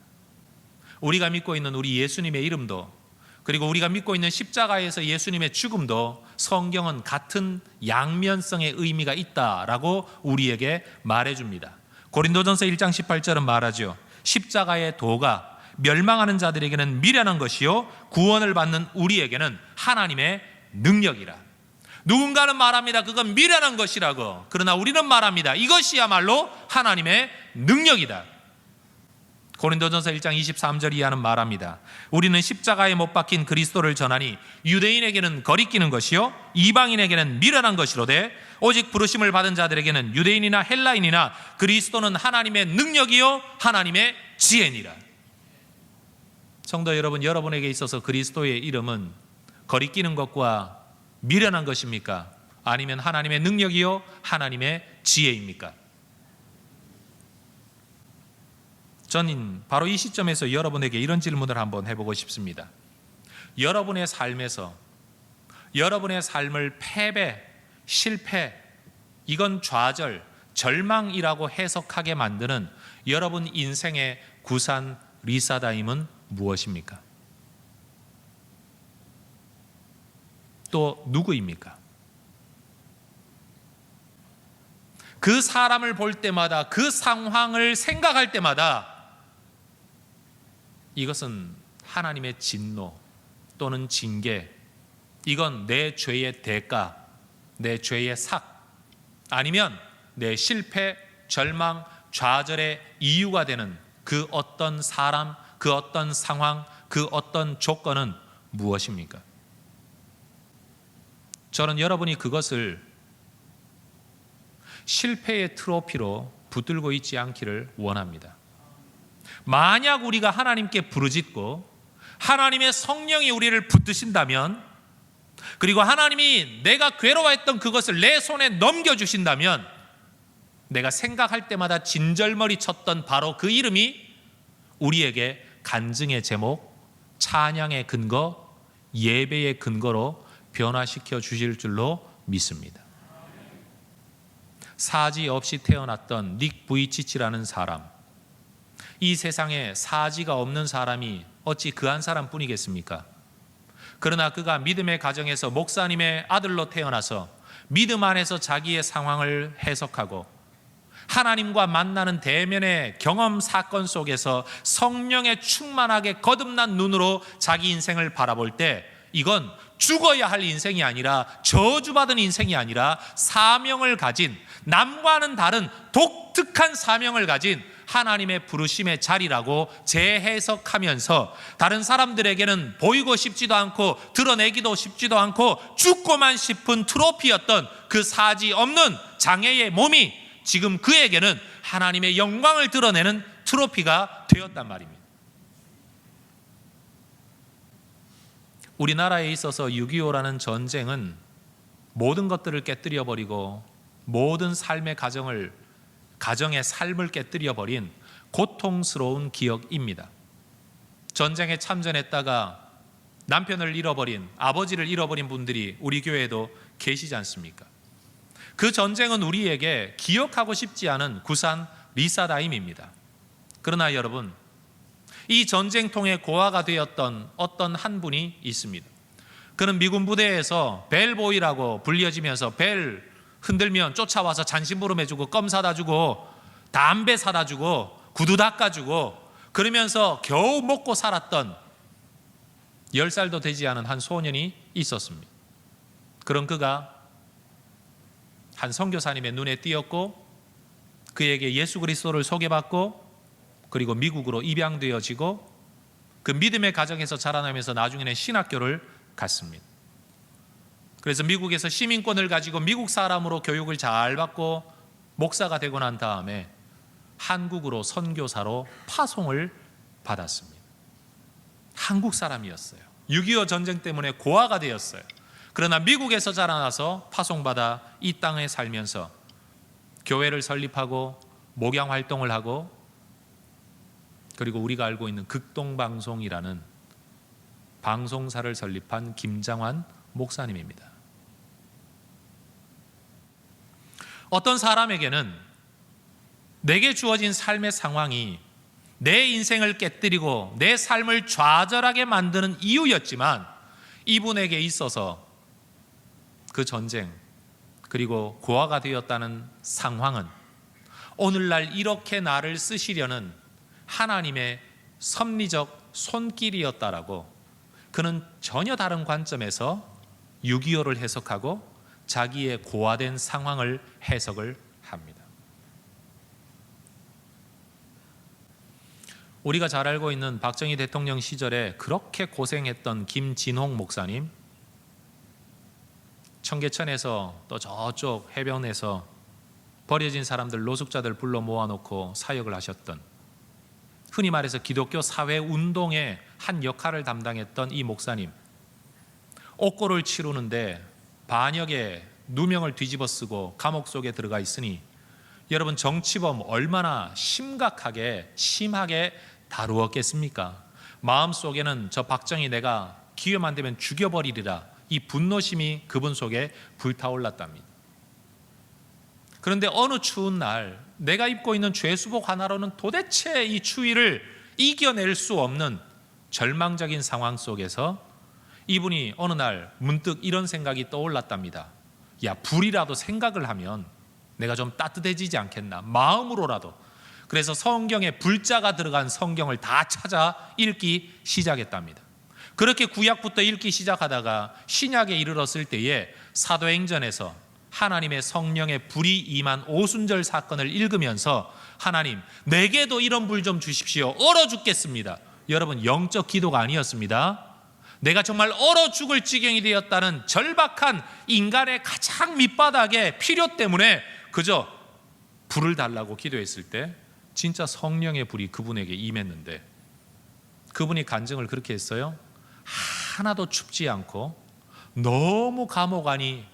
우리가 믿고 있는 우리 예수님의 이름도, 그리고 우리가 믿고 있는 십자가에서 예수님의 죽음도 성경은 같은 양면성의 의미가 있다라고 우리에게 말해줍니다. 고린도전서 1장 18절은 말하죠. 십자가의 도가 멸망하는 자들에게는 미련한 것이요 구원을 받는 우리에게는 하나님의 능력이라. 누군가는 말합니다. 그건 미련한 것이라고. 그러나 우리는 말합니다. 이것이야말로 하나님의 능력이다. 고린도전서 1장 23절 이하는 말합니다. 우리는 십자가에 못 박힌 그리스도를 전하니 유대인에게는 거리끼는 것이요 이방인에게는 미련한 것이로되 오직 부르심을 받은 자들에게는 유대인이나 헬라인이나 그리스도는 하나님의 능력이요 하나님의 지혜니라. 성도 여러분, 여러분에게 있어서 그리스도의 이름은 거리끼는 것과 미련한 것입니까? 아니면 하나님의 능력이요 하나님의 지혜입니까? 저는 바로 이 시점에서 여러분에게 이런 질문을 한번 해보고 싶습니다. 여러분의 삶에서 여러분의 삶을 패배, 실패, 이건 좌절, 절망이라고 해석하게 만드는 여러분 인생의 구산 리사다임은 무엇입니까? 또 누구입니까? 그 사람을 볼 때마다, 그 상황을 생각할 때마다 이것은 하나님의 진노 또는 징계, 이건 내 죄의 대가, 내 죄의 삭, 아니면 내 실패, 절망, 좌절의 이유가 되는 그 어떤 사람, 그 어떤 상황, 그 어떤 조건은 무엇입니까? 저는 여러분이 그것을 실패의 트로피로 붙들고 있지 않기를 원합니다. 만약 우리가 하나님께 부르짖고 하나님의 성령이 우리를 붙드신다면, 그리고 하나님이 내가 괴로워했던 그것을 내 손에 넘겨주신다면, 내가 생각할 때마다 진절머리 쳤던 바로 그 이름이 우리에게 간증의 제목, 찬양의 근거, 예배의 근거로 변화시켜 주실 줄로 믿습니다. 사지 없이 태어났던 닉 부이치치라는 사람, 이 세상에 사지가 없는 사람이 어찌 그 한 사람뿐이겠습니까? 그러나 그가 믿음의 가정에서 목사님의 아들로 태어나서 믿음 안에서 자기의 상황을 해석하고 하나님과 만나는 대면의 경험 사건 속에서 성령에 충만하게 거듭난 눈으로 자기 인생을 바라볼 때, 이건 죽어야 할 인생이 아니라, 저주받은 인생이 아니라 사명을 가진, 남과는 다른 독특한 사명을 가진 하나님의 부르심의 자리라고 재해석하면서 다른 사람들에게는 보이고 싶지도 않고 드러내기도 쉽지도 않고 죽고만 싶은 트로피였던 그 사지 없는 장애의 몸이 지금 그에게는 하나님의 영광을 드러내는 트로피가 되었단 말입니다. 우리나라에 있어서 6.25라는 전쟁은 모든 것들을 깨뜨려 버리고 모든 삶의 가정의 삶을 깨뜨려 버린 고통스러운 기억입니다. 전쟁에 참전했다가 남편을 잃어버린, 아버지를 잃어버린 분들이 우리 교회에도 계시지 않습니까? 그 전쟁은 우리에게 기억하고 싶지 않은 구산 리사다임입니다. 그러나 여러분, 이 전쟁통에 고아가 되었던 어떤 한 분이 있습니다. 그는 미군 부대에서 벨보이라고 불려지면서 벨 흔들면 쫓아와서 잔심부름 해주고 껌 사다 주고 담배 사다 주고 구두 닦아주고 그러면서 겨우 먹고 살았던 10살도 되지 않은 한 소년이 있었습니다. 그런 그가 한 선교사님의 눈에 띄었고 그에게 예수 그리스도를 소개받고 그리고 미국으로 입양되어지고 그 믿음의 가정에서 자라나면서 나중에는 신학교를 갔습니다. 그래서 미국에서 시민권을 가지고 미국 사람으로 교육을 잘 받고 목사가 되고 난 다음에 한국으로 선교사로 파송을 받았습니다. 한국 사람이었어요. 6.25 전쟁 때문에 고아가 되었어요. 그러나 미국에서 자라나서 파송받아 이 땅에 살면서 교회를 설립하고 목양 활동을 하고 그리고 우리가 알고 있는 극동방송이라는 방송사를 설립한 김장환 목사님입니다. 어떤 사람에게는 내게 주어진 삶의 상황이 내 인생을 깨뜨리고 내 삶을 좌절하게 만드는 이유였지만 이분에게 있어서 그 전쟁 그리고 고아가 되었다는 상황은 오늘날 이렇게 나를 쓰시려는 하나님의 섭리적 손길이었다라고 그는 전혀 다른 관점에서 6.25를 해석하고 자기의 고아된 상황을 해석을 합니다. 우리가 잘 알고 있는 박정희 대통령 시절에 그렇게 고생했던 김진홍 목사님, 청계천에서 또 저쪽 해변에서 버려진 사람들, 노숙자들 불러 모아놓고 사역을 하셨던, 흔히 말해서 기독교 사회운동의 한 역할을 담당했던 이 목사님, 옥고를 치르는데 반역에 누명을 뒤집어 쓰고 감옥 속에 들어가 있으니 여러분 정치범 얼마나 심하게 다루었겠습니까? 마음속에는 저 박정희 내가 기회만 되면 죽여버리리라 이 분노심이 그분 속에 불타올랐답니다. 그런데 어느 추운 날 내가 입고 있는 죄수복 하나로는 도대체 이 추위를 이겨낼 수 없는 절망적인 상황 속에서 이분이 어느 날 문득 이런 생각이 떠올랐답니다. 야, 불이라도 생각을 하면 내가 좀 따뜻해지지 않겠나, 마음으로라도. 그래서 성경에 불자가 들어간 성경을 다 찾아 읽기 시작했답니다. 그렇게 구약부터 읽기 시작하다가 신약에 이르렀을 때에 사도행전에서 하나님의 성령의 불이 임한 오순절 사건을 읽으면서 하나님, 내게도 이런 불 좀 주십시오. 얼어 죽겠습니다. 여러분, 영적 기도가 아니었습니다. 내가 정말 얼어 죽을 지경이 되었다는 절박한 인간의 가장 밑바닥의 필요 때문에 그저 불을 달라고 기도했을 때 진짜 성령의 불이 그분에게 임했는데 그분이 간증을 그렇게 했어요. 하나도 춥지 않고 너무 감옥 안이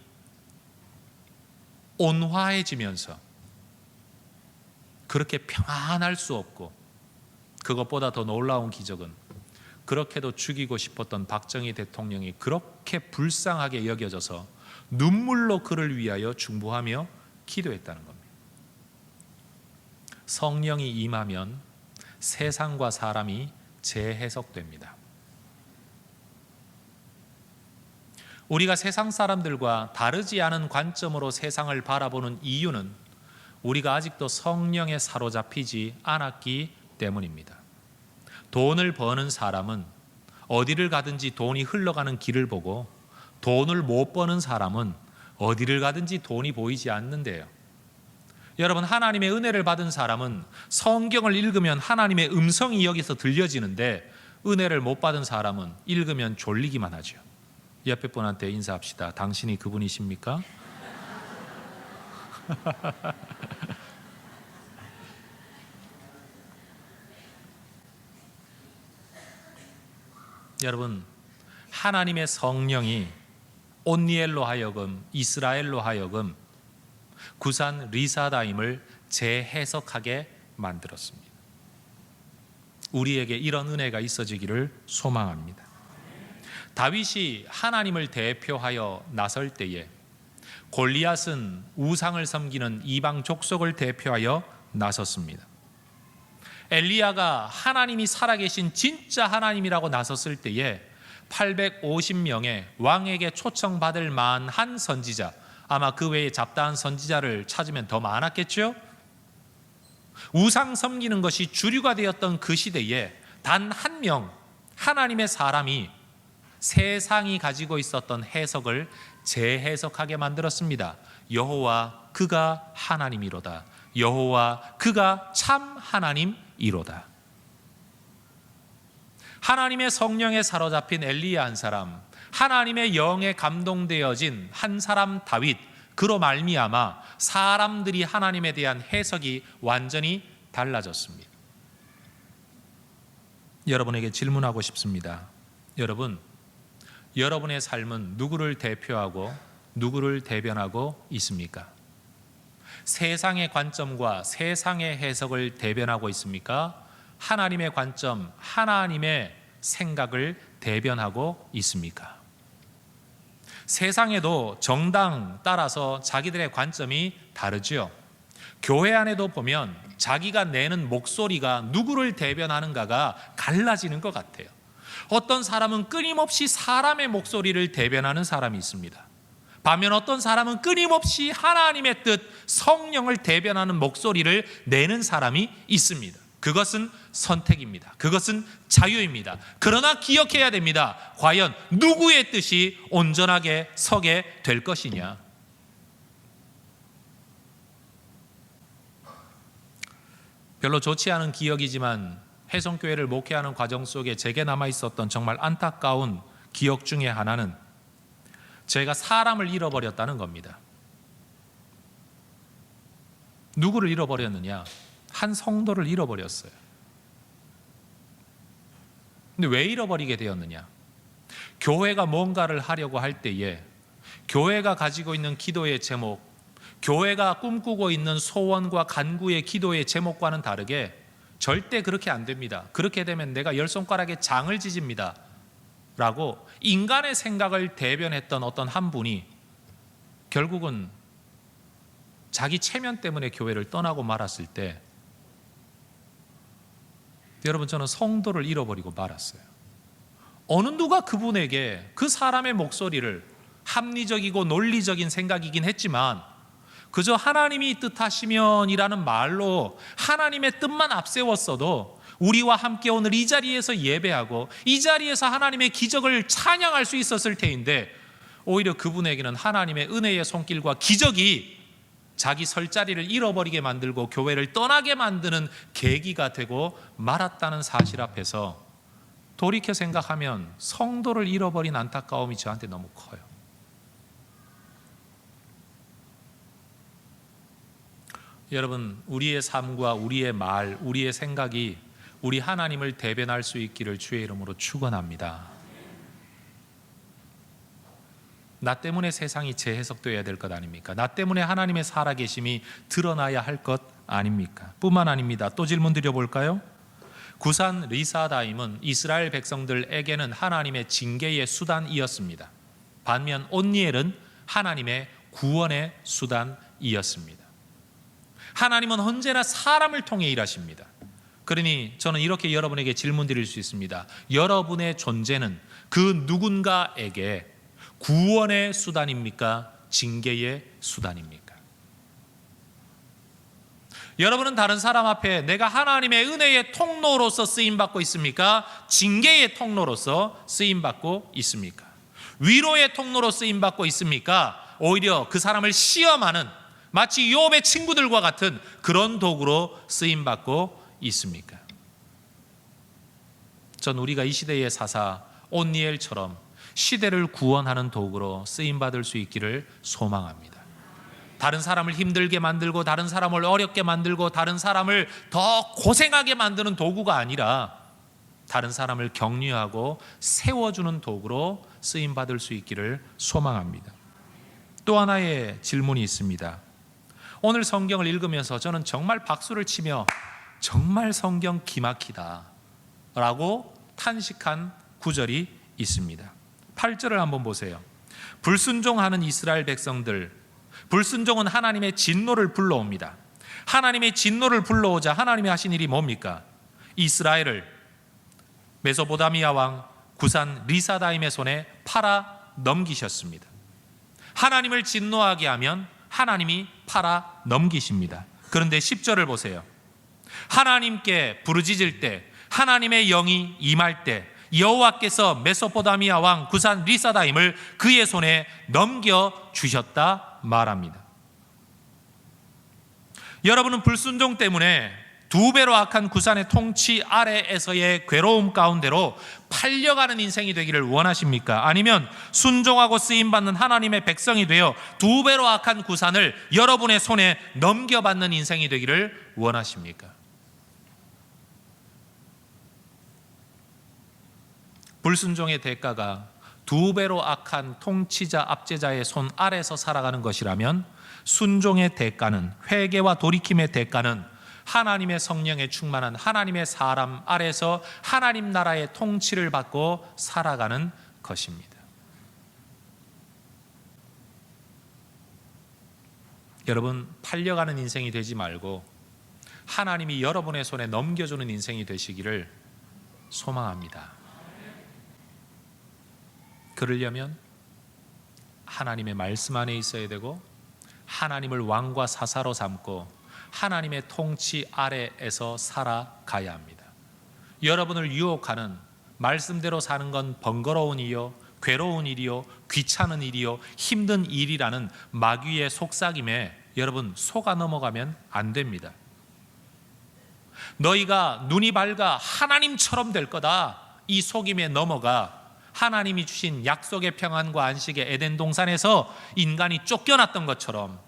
온화해지면서 그렇게 평안할 수 없고, 그것보다 더 놀라운 기적은 그렇게도 죽이고 싶었던 박정희 대통령이 그렇게 불쌍하게 여겨져서 눈물로 그를 위하여 중보하며 기도했다는 겁니다. 성령이 임하면 세상과 사람이 재해석됩니다. 우리가 세상 사람들과 다르지 않은 관점으로 세상을 바라보는 이유는 우리가 아직도 성령에 사로잡히지 않았기 때문입니다. 돈을 버는 사람은 어디를 가든지 돈이 흘러가는 길을 보고, 돈을 못 버는 사람은 어디를 가든지 돈이 보이지 않는데요. 여러분, 하나님의 은혜를 받은 사람은 성경을 읽으면 하나님의 음성이 여기서 들려지는데, 은혜를 못 받은 사람은 읽으면 졸리기만 하죠. 옆에 분한테 인사합시다. 당신이 그분이십니까? 여러분, 하나님의 성령이 온니엘로 하여금, 이스라엘로 하여금 구산 리사다임을 재해석하게 만들었습니다. 우리에게 이런 은혜가 있어지기를 소망합니다. 다윗이 하나님을 대표하여 나설 때에 골리앗은 우상을 섬기는 이방 족속을 대표하여 나섰습니다. 엘리야가 하나님이 살아계신 진짜 하나님이라고 나섰을 때에 850명의 왕에게 초청받을 만한 선지자, 아마 그 외에 잡다한 선지자를 찾으면 더 많았겠죠? 우상 섬기는 것이 주류가 되었던 그 시대에 단 한 명, 하나님의 사람이 세상이 가지고 있었던 해석을 재해석하게 만들었습니다. 여호와 그가 하나님이로다. 여호와 그가 참 하나님이로다. 하나님의 성령에 사로잡힌 엘리야 한 사람, 하나님의 영에 감동되어진 한 사람 다윗, 그로 말미암아 사람들이 하나님에 대한 해석이 완전히 달라졌습니다. 여러분에게 질문하고 싶습니다. 여러분의 삶은 누구를 대표하고 누구를 대변하고 있습니까? 세상의 관점과 세상의 해석을 대변하고 있습니까? 하나님의 관점, 하나님의 생각을 대변하고 있습니까? 세상에도 정당 따라서 자기들의 관점이 다르죠. 교회 안에도 보면 자기가 내는 목소리가 누구를 대변하는가가 갈라지는 것 같아요. 어떤 사람은 끊임없이 사람의 목소리를 대변하는 사람이 있습니다. 반면 어떤 사람은 끊임없이 하나님의 뜻, 성령을 대변하는 목소리를 내는 사람이 있습니다. 그것은 선택입니다. 그것은 자유입니다. 그러나 기억해야 됩니다. 과연 누구의 뜻이 온전하게 서게 될 것이냐? 별로 좋지 않은 기억이지만 해성교회를 목회하는 과정 속에 제게 남아있었던 정말 안타까운 기억 중에 하나는 제가 사람을 잃어버렸다는 겁니다. 누구를 잃어버렸느냐? 한 성도를 잃어버렸어요. 근데 왜 잃어버리게 되었느냐? 교회가 뭔가를 하려고 할 때에 교회가 가지고 있는 기도의 제목, 교회가 꿈꾸고 있는 소원과 간구의 기도의 제목과는 다르게 절대 그렇게 안 됩니다. 그렇게 되면 내가 10손가락에 장을 지집니다 라고 인간의 생각을 대변했던 어떤 한 분이 결국은 자기 체면 때문에 교회를 떠나고 말았을 때, 여러분, 저는 성도를 잃어버리고 말았어요. 어느 누가 그분에게 그 사람의 목소리를, 합리적이고 논리적인 생각이긴 했지만 그저 하나님이 뜻하시면이라는 말로 하나님의 뜻만 앞세웠어도 우리와 함께 오늘 이 자리에서 예배하고 이 자리에서 하나님의 기적을 찬양할 수 있었을 테인데, 오히려 그분에게는 하나님의 은혜의 손길과 기적이 자기 설 자리를 잃어버리게 만들고 교회를 떠나게 만드는 계기가 되고 말았다는 사실 앞에서 돌이켜 생각하면 성도를 잃어버린 안타까움이 저한테 너무 커요. 여러분, 우리의 삶과 우리의 말, 우리의 생각이 우리 하나님을 대변할 수 있기를 주의 이름으로 축원합니다. 나 때문에 세상이 재해석되어야 될 것 아닙니까? 나 때문에 하나님의 살아계심이 드러나야 할 것 아닙니까? 뿐만 아닙니다. 또 질문 드려볼까요? 구산 리사다임은 이스라엘 백성들에게는 하나님의 징계의 수단이었습니다. 반면 온니엘은 하나님의 구원의 수단이었습니다. 하나님은 언제나 사람을 통해 일하십니다. 그러니 저는 이렇게 여러분에게 질문 드릴 수 있습니다. 여러분의 존재는 그 누군가에게 구원의 수단입니까? 징계의 수단입니까? 여러분은 다른 사람 앞에 내가 하나님의 은혜의 통로로서 쓰임받고 있습니까? 징계의 통로로서 쓰임받고 있습니까? 위로의 통로로 쓰임받고 있습니까? 오히려 그 사람을 시험하는, 마치 욥의 친구들과 같은 그런 도구로 쓰임받고 있습니까? 전 우리가 이 시대의 사사 온니엘처럼 시대를 구원하는 도구로 쓰임받을 수 있기를 소망합니다. 다른 사람을 힘들게 만들고, 다른 사람을 어렵게 만들고, 다른 사람을 더 고생하게 만드는 도구가 아니라 다른 사람을 격려하고 세워주는 도구로 쓰임받을 수 있기를 소망합니다. 또 하나의 질문이 있습니다. 오늘 성경을 읽으면서 저는 정말 박수를 치며 정말 성경 기막히다 라고 탄식한 구절이 있습니다. 8절을 한번 보세요. 불순종하는 이스라엘 백성들, 불순종은 하나님의 진노를 불러옵니다. 하나님의 진노를 불러오자 하나님이 하신 일이 뭡니까? 이스라엘을 메소포타미아 왕 구산 리사다임의 손에 팔아 넘기셨습니다. 하나님을 진노하게 하면 하나님이 팔아 넘기십니다. 그런데 10절을 보세요. 하나님께 부르짖을 때, 하나님의 영이 임할 때 여호와께서 메소포타미아 왕 구산 리사다임을 그의 손에 넘겨주셨다 말합니다. 여러분은 불순종 때문에 두 배로 악한 구산의 통치 아래에서의 괴로움 가운데로 팔려가는 인생이 되기를 원하십니까? 아니면 순종하고 쓰임받는 하나님의 백성이 되어 두 배로 악한 구산을 여러분의 손에 넘겨받는 인생이 되기를 원하십니까? 불순종의 대가가 두 배로 악한 통치자 압제자의 손 아래서 살아가는 것이라면, 순종의 대가는, 회개와 돌이킴의 대가는 하나님의 성령에 충만한 하나님의 사람 아래서 하나님 나라의 통치를 받고 살아가는 것입니다. 여러분, 팔려가는 인생이 되지 말고 하나님이 여러분의 손에 넘겨주는 인생이 되시기를 소망합니다. 그러려면 하나님의 말씀 안에 있어야 되고, 하나님을 왕과 사사로 삼고 하나님의 통치 아래에서 살아가야 합니다. 여러분을 유혹하는, 말씀대로 사는 건 번거로운 일이요, 괴로운 일이요, 귀찮은 일이요, 힘든 일이라는 마귀의 속삭임에 여러분 속아 넘어가면 안 됩니다. 너희가 눈이 밝아 하나님처럼 될 거다, 이 속임에 넘어가 하나님이 주신 약속의 평안과 안식의 에덴 동산에서 인간이 쫓겨났던 것처럼,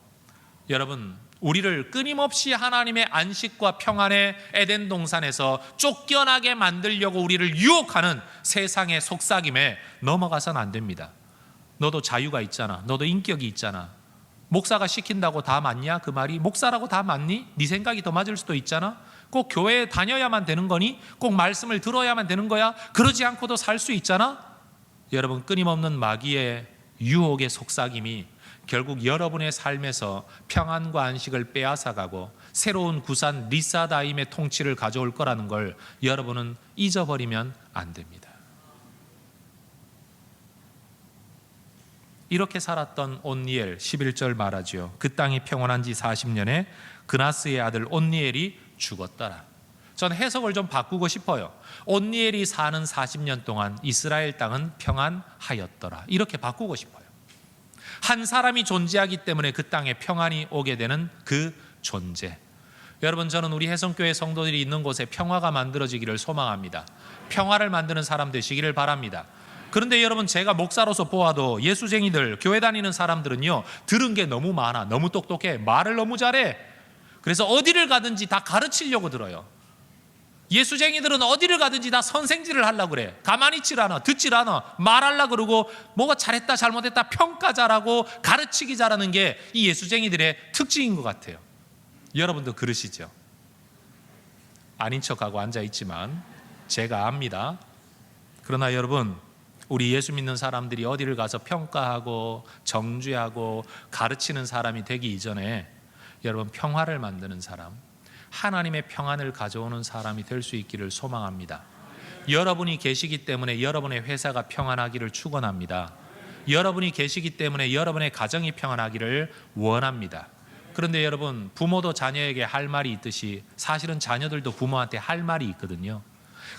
여러분 우리를 끊임없이 하나님의 안식과 평안의 에덴 동산에서 쫓겨나게 만들려고 우리를 유혹하는 세상의 속삭임에 넘어가서는 안 됩니다. 너도 자유가 있잖아, 너도 인격이 있잖아, 목사가 시킨다고 다 맞냐? 그 말이 목사라고 다 맞니? 네 생각이 더 맞을 수도 있잖아. 꼭 교회에 다녀야만 되는 거니? 꼭 말씀을 들어야만 되는 거야? 그러지 않고도 살 수 있잖아. 여러분, 끊임없는 마귀의 유혹의 속삭임이 결국 여러분의 삶에서 평안과 안식을 빼앗아가고 새로운 구산 리사다임의 통치를 가져올 거라는 걸 여러분은 잊어버리면 안 됩니다. 이렇게 살았던 온니엘, 11절 말하죠. 그 땅이 평안한 지 40년에 그나스의 아들 온니엘이 죽었더라. 전 해석을 좀 바꾸고 싶어요. 온니엘이 사는 40년 동안 이스라엘 땅은 평안하였더라, 이렇게 바꾸고 싶어요. 한 사람이 존재하기 때문에 그 땅에 평안이 오게 되는 그 존재. 여러분, 저는 우리 해성교회 성도들이 있는 곳에 평화가 만들어지기를 소망합니다. 평화를 만드는 사람 되시기를 바랍니다. 그런데 여러분, 제가 목사로서 보아도 예수쟁이들, 교회 다니는 사람들은요, 들은 게 너무 많아, 너무 똑똑해, 말을 너무 잘해. 그래서 어디를 가든지 다 가르치려고 들어요. 예수쟁이들은 어디를 가든지 다 선생질을 하려고 그래. 가만히 있질 않아, 듣질 않아, 말하려고 그러고 뭐가 잘했다 잘못했다 평가 잘하고 가르치기 잘하는 게 이 예수쟁이들의 특징인 것 같아요. 여러분도 그러시죠? 아닌 척하고 앉아있지만 제가 압니다. 그러나 여러분, 우리 예수 믿는 사람들이 어디를 가서 평가하고 정죄하고 가르치는 사람이 되기 이전에 여러분, 평화를 만드는 사람, 하나님의 평안을 가져오는 사람이 될 수 있기를 소망합니다. 여러분이 계시기 때문에 여러분의 회사가 평안하기를 축원합니다. 여러분이 계시기 때문에 여러분의 가정이 평안하기를 원합니다. 그런데 여러분, 부모도 자녀에게 할 말이 있듯이 사실은 자녀들도 부모한테 할 말이 있거든요.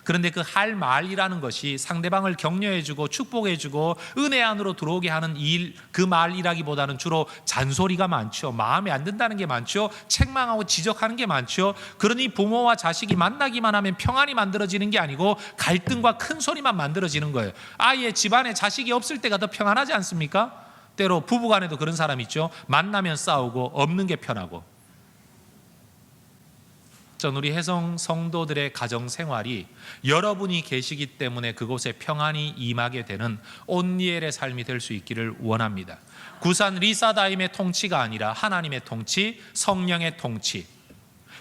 그런데 그 할 말이라는 것이 상대방을 격려해주고 축복해주고 은혜 안으로 들어오게 하는 일, 그 말이라기보다는 주로 잔소리가 많죠. 마음에 안 든다는 게 많죠. 책망하고 지적하는 게 많죠. 그러니 부모와 자식이 만나기만 하면 평안이 만들어지는 게 아니고 갈등과 큰 소리만 만들어지는 거예요. 아예 집안에 자식이 없을 때가 더 평안하지 않습니까? 때로 부부간에도 그런 사람 있죠. 만나면 싸우고 없는 게 편하고. 전 우리 혜성 성도들의 가정 생활이 여러분이 계시기 때문에 그곳에 평안이 임하게 되는 온니엘의 삶이 될 수 있기를 원합니다. 구산 리사다임의 통치가 아니라 하나님의 통치, 성령의 통치.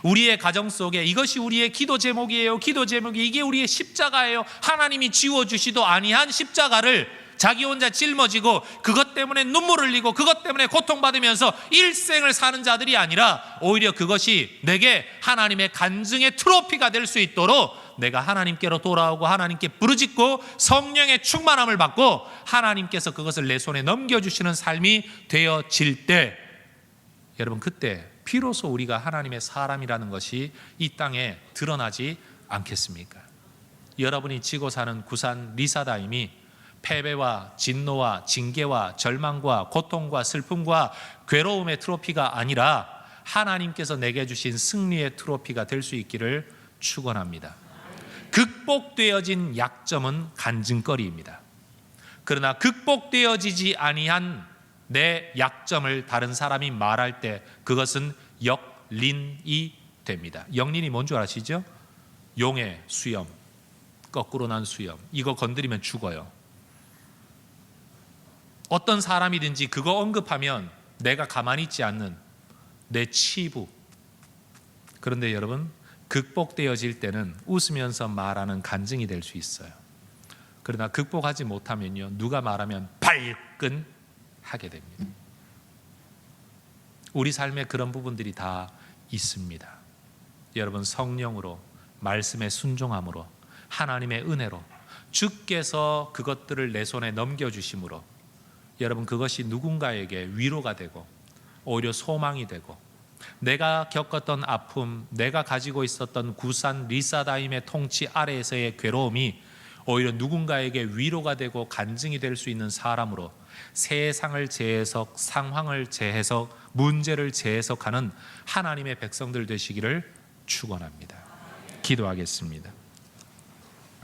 우리의 가정 속에 이것이 우리의 기도 제목이에요. 기도 제목이 이게 우리의 십자가예요. 하나님이 지워주시도 아니한 십자가를 자기 혼자 짊어지고 그것 때문에 눈물 흘리고 그것 때문에 고통받으면서 일생을 사는 자들이 아니라 오히려 그것이 내게 하나님의 간증의 트로피가 될 수 있도록 내가 하나님께로 돌아오고 하나님께 부르짖고 성령의 충만함을 받고 하나님께서 그것을 내 손에 넘겨주시는 삶이 되어질 때, 여러분, 그때 비로소 우리가 하나님의 사람이라는 것이 이 땅에 드러나지 않겠습니까? 여러분이 지고 사는 구산 리사다임이 패배와 진노와 징계와 절망과 고통과 슬픔과 괴로움의 트로피가 아니라 하나님께서 내게 주신 승리의 트로피가 될 수 있기를 축원합니다. 극복되어진 약점은 간증거리입니다. 그러나 극복되어지지 아니한 내 약점을 다른 사람이 말할 때 그것은 역린이 됩니다. 역린이 뭔 줄 아시죠? 용의 수염, 거꾸로 난 수염, 이거 건드리면 죽어요. 어떤 사람이든지 그거 언급하면 내가 가만히 있지 않는 내 치부. 그런데 여러분, 극복되어질 때는 웃으면서 말하는 간증이 될 수 있어요. 그러나 극복하지 못하면요, 누가 말하면 발끈하게 됩니다. 우리 삶에 그런 부분들이 다 있습니다. 여러분, 성령으로, 말씀의 순종함으로, 하나님의 은혜로, 주께서 그것들을 내 손에 넘겨주심으로 여러분, 그것이 누군가에게 위로가 되고 오히려 소망이 되고, 내가 겪었던 아픔, 내가 가지고 있었던 구산 리사다임의 통치 아래에서의 괴로움이 오히려 누군가에게 위로가 되고 간증이 될 수 있는 사람으로 세상을 재해석, 상황을 재해석, 문제를 재해석하는 하나님의 백성들 되시기를 축원합니다. 기도하겠습니다.